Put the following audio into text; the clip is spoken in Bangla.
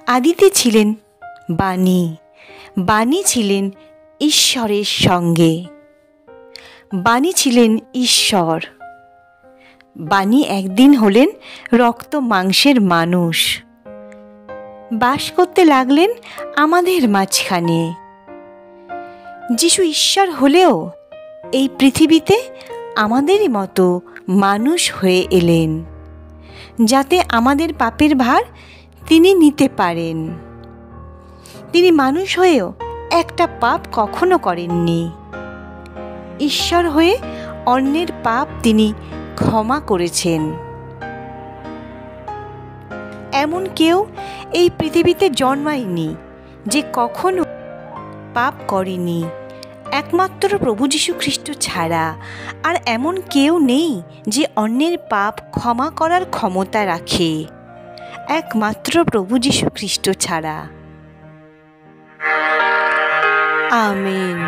আদিতে ছিলেন বাণী, বাণী ছিলেন ঈশ্বরের সঙ্গে, বাণী ছিলেন ঈশ্বর। বাণী একদিন হলেন রক্ত মাংসের মানুষ, বাস করতে লাগলেন আমাদের মাঝখানে। যিশু ঈশ্বর হলেও এই পৃথিবীতে আমাদেরই মতো মানুষ হয়ে এলেন, যাতে আমাদের পাপের ভার তিনি নিতে পারেন। তিনি মানুষ হয়েও একটা পাপ কখনো করেননি। ঈশ্বর হয়ে অন্যের পাপ তিনি ক্ষমা করেছেন। এমন কেউ এই পৃথিবীতে জন্মায়নি যে কখনো পাপ করেনি, একমাত্র প্রভু যীশু খ্রিস্ট ছাড়া। আর এমন কেউ নেই যে অন্যের পাপ ক্ষমা করার ক্ষমতা রাখে, একমাত্র প্রভু যীশু খ্রিস্ট ছাড়া। আমেন।